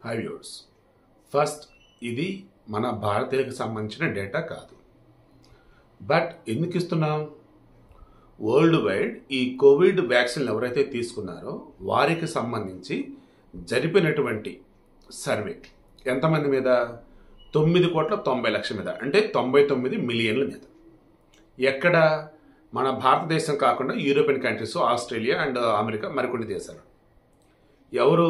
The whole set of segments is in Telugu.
హై వ్యూవర్స్, ఫస్ట్ ఇది మన భారతీయులకు సంబంధించిన డేటా కాదు. బట్ ఎందుకు ఇస్తున్నాం? వరల్డ్ వైడ్ ఈ కోవిడ్ వ్యాక్సిన్ ఎవరైతే తీసుకున్నారో వారికి సంబంధించి జరిపినటువంటి సర్వే ఎంతమంది మీద? 9,90,00,000 మీద, అంటే 99 మిలియన్ల మీద. ఎక్కడ? మన భారతదేశం కాకుండా European countries, Australia and America, మరికొన్ని దేశాలు. ఎవరు?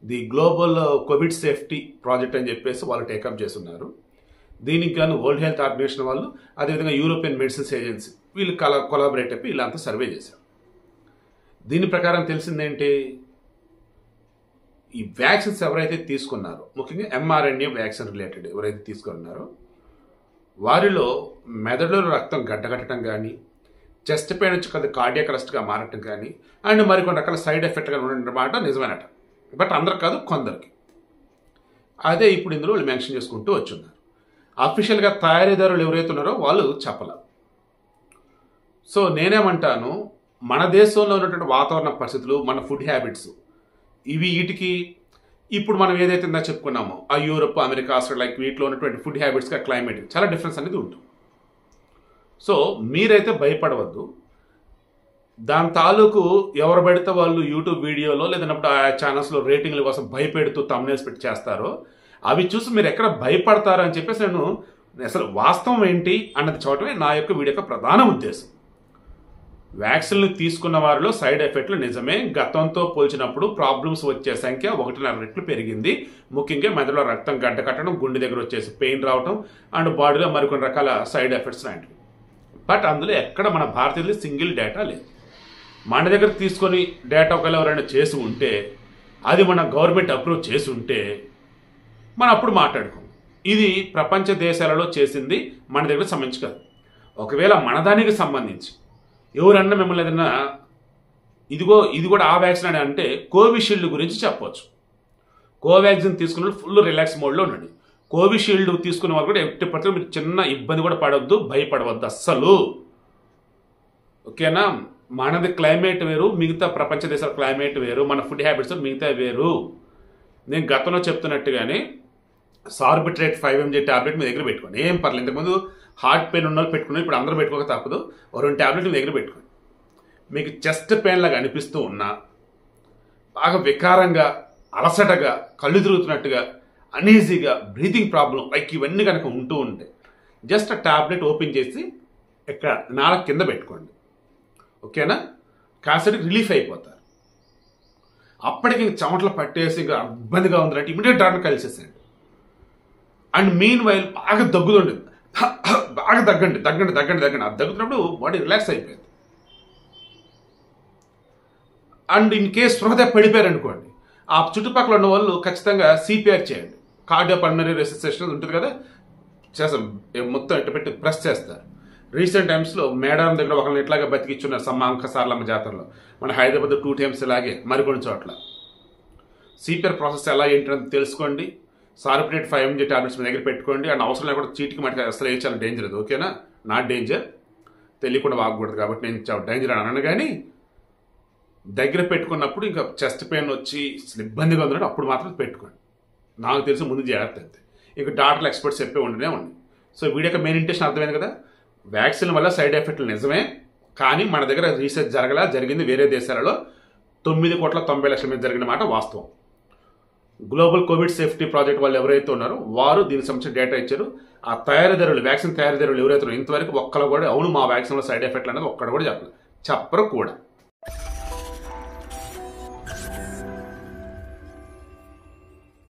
The global Covid safety project అని చెప్పేసి వాళ్ళు టేకప్ చేస్తున్నారు. దీనికి గాను వరల్డ్ హెల్త్ ఆర్గనైజేషన్ వాళ్ళు, అదేవిధంగా యూరోపియన్ మెడిసిన్స్ ఏజెన్సీ వీళ్ళు కొలాబరేట్ అయిపోయి వీళ్ళంతా సర్వే చేశారు. దీని ప్రకారం తెలిసిందేంటి? ఈ వ్యాక్సిన్స్ ఎవరైతే తీసుకున్నారో, ముఖ్యంగా ఎంఆర్ఎన్ఏ వ్యాక్సిన్ రిలేటెడ్ ఎవరైతే తీసుకున్నారో వారిలో మెదడులో రక్తం గడ్డగట్టడం కానీ, చెస్ట్ పెయిన్ వచ్చి కదా కార్డియాక్ అరెస్ట్గా మారటం కానీ, అండ్ మరికొన్ని రకాల సైడ్ ఎఫెక్ట్గా ఉండమాట నిజమేనట. బట్ అందరికి కాదు, కొందరికి. అదే ఇప్పుడు ఇందులో వాళ్ళు మెన్షన్ చేసుకుంటూ వచ్చున్నారు. అఫీషియల్గా తయారీదారులు ఎవరైతే ఉన్నారో వాళ్ళు చెప్పలేరు. సో నేనేమంటాను, మన దేశంలో ఉన్నటువంటి వాతావరణ పరిస్థితులు, మన ఫుడ్ హ్యాబిట్స్, వీటికి ఇప్పుడు మనం ఏదైతే ఇందా చెప్పుకున్నామో ఆ యూరోప్, అమెరికా, ఆస్ట్రేలియా లైక్ వీటిలో ఉన్నటువంటి ఫుడ్ హ్యాబిట్స్కి క్లైమేట్ చాలా డిఫరెన్స్ అనేది ఉంటుంది. సో మీరైతే భయపడవద్దు. దాని తాలూకు ఎవరు పెడితే వాళ్ళు యూట్యూబ్ వీడియోలో లేదన్నప్పుడు ఆ ఛానల్స్లో రేటింగ్ల కోసం భయపెడుతూ తమ్నైల్స్ పెట్టి చేస్తారో అవి చూసి మీరు ఎక్కడ భయపడతారో అని చెప్పేసి నేను అసలు వాస్తవం ఏంటి అన్నది చూడటమే నా యొక్క వీడియో యొక్క ప్రధాన ఉద్దేశం. వ్యాక్సిన్లు తీసుకున్న వారిలో సైడ్ ఎఫెక్ట్లు నిజమే, గతంతో పోల్చినప్పుడు ప్రాబ్లమ్స్ వచ్చే సంఖ్య 1.5 రెట్లు పెరిగింది. ముఖ్యంగా మెదడులో రక్తం గడ్డ కట్టడం, గుండె దగ్గర వచ్చేసి పెయిన్ రావడం అండ్ బాడీలో మరికొన్ని రకాల సైడ్ ఎఫెక్ట్స్ లాంటివి. బట్ అందులో ఎక్కడ మన భారతీయులు సింగిల్ డేటా లేదు. మన దగ్గర తీసుకొని డేటా ఒకవేళ ఎవరైనా చేసి ఉంటే, అది మన గవర్నమెంట్ అప్రూవ్ చేసి ఉంటే మనం అప్పుడు మాట్లాడుకోం. ఇది ప్రపంచ దేశాలలో చేసింది, మన దగ్గర సంబంధించి కాదు. ఒకవేళ మన దానికి సంబంధించి ఎవరన్నా మిమ్మల్ని ఏదన్నా ఇది కూడా ఆ వ్యాక్సిన్ అని అంటే కోవిషీల్డ్ గురించి చెప్పవచ్చు. కోవాక్సిన్ తీసుకున్న వాళ్ళు ఫుల్ రిలాక్స్ మోడ్లో ఉండండి. కోవిషీల్డ్ తీసుకున్న వాళ్ళు కూడా ఎట్టి పట్ల మీరు చిన్న ఇబ్బంది కూడా పడవద్దు, భయపడవద్దు అస్సలు. ఓకేనా? మనది క్లైమేట్ వేరు, మిగతా ప్రపంచ దేశాల క్లైమేట్ వేరు, మన ఫుడ్ హ్యాబిట్స్ మిగతా వేరు. నేను గతంలో చెప్తున్నట్టుగానే సార్బిట్రేట్ 5 mg ట్యాబ్లెట్ మీ దగ్గర పెట్టుకోండి, ఏం పర్లేదు. ఇంతకుముందు హార్ట్ పెయిన్ ఉన్న వాళ్ళు పెట్టుకుని, ఇప్పుడు అందరూ పెట్టుకోక తప్పదు. 2 ట్యాబ్లెట్లు మీ దగ్గర పెట్టుకోండి. మీకు చెస్ట్ పెయిన్ లాగా అనిపిస్తూ ఉన్నా, బాగా వికారంగా, అలసటగా, కళ్ళు తిరుగుతున్నట్టుగా, అనీజీగా, బ్రీతింగ్ ప్రాబ్లం లైక్ ఇవన్నీ కనుక ఉంటూ ఉంటే జస్ట్ ఆ ట్యాబ్లెట్ ఓపెన్ చేసి ఇక్కడ నాలుగు కింద పెట్టుకోండి. ఓకేనా? కాసేపు రిలీఫ్ అయిపోతారు. అప్పటికి చెమటలు పట్టేసి ఇంకా ఇబ్బందిగా ఉందంటే ఇమీడియట్ డాక్టర్ కలిసేసేయండి. అండ్ మీన్ వైల్ బాగా దగ్గుతుండదు, బాగా తగ్గండి. అది దగ్గుతున్నప్పుడు బాడీ రిలాక్స్ అయిపోయింది. అండ్ ఇన్ కేస్ స్పృహ పడిపోయారు అనుకోండి, ఆ చుట్టుపక్కల ఉన్న వాళ్ళు ఖచ్చితంగా సిపిఆర్ చేయండి. కార్డియోపల్మనరీ రెసిస్టేషన్ ఉంటుంది కదా, చేస్తాం, మొత్తం ఇట్ట పెట్టి ప్రెస్ చేస్తారు. రీసెంట్ టైమ్స్లో మేడారం దగ్గర ఒకరిని ఇట్లాగా బతికిచ్చున్నారు సమ్మాంక సార్లమ్మ జాతరలో. మన హైదరాబాద్ 2 times ఇలాగే మరికొన్ని చోట్ల. సిపిఆర్ ప్రాసెస్ ఎలా ఏంటని తెలుసుకోండి. సార్బిట్రేట్ 5 mg టాబ్లెట్స్ మీ దగ్గర పెట్టుకోండి. అండ్ అవసరం లేకుండా చీటికి మటుకు అసలు చాలా డేంజర్ అది. ఓకేనా? నాట్ డేంజర్, తెలియకుండా వాగకూడదు కాబట్టి నేను డేంజర్ అని అన్నాను. కానీ దగ్గర పెట్టుకున్నప్పుడు ఇంకా చెస్ట్ పెయిన్ వచ్చి ఇబ్బందిగా ఉందంటే అప్పుడు మాత్రం పెట్టుకోండి. నాకు తెలిసి ముందు జాగ్రత్త అంతే. ఇంకా డాక్టర్లు ఎక్స్పర్ట్స్ చెప్పే ఉండనే ఉంది. సో వీడియో యొక్క మెయిన్ ఇంటెన్షన్ అర్థమైంది కదా. వ్యాక్సిన్ వల్ల సైడ్ ఎఫెక్ట్లు నిజమే, కానీ మన దగ్గర రీసెర్చ్ జరిగింది వేరే దేశాలలో 9,90,00,000 మీద జరిగిన మాట వాస్తవం. గ్లోబల్ కోవిడ్ సేఫ్టీ ప్రాజెక్ట్ వాళ్ళు ఎవరైతే ఉన్నారో వారు దీనికి సంబంధించిన డేటా ఇచ్చారు. ఆ తయారీదారులు, వ్యాక్సిన్ తయారీదారులు ఎవరైతే ఉన్నారో ఇంతవరకు ఒక్కరు కూడా అవును మా వ్యాక్సిన్లో సైడ్ ఎఫెక్ట్లు అనేది ఒక్కడ కూడా చెప్పరు కూడా.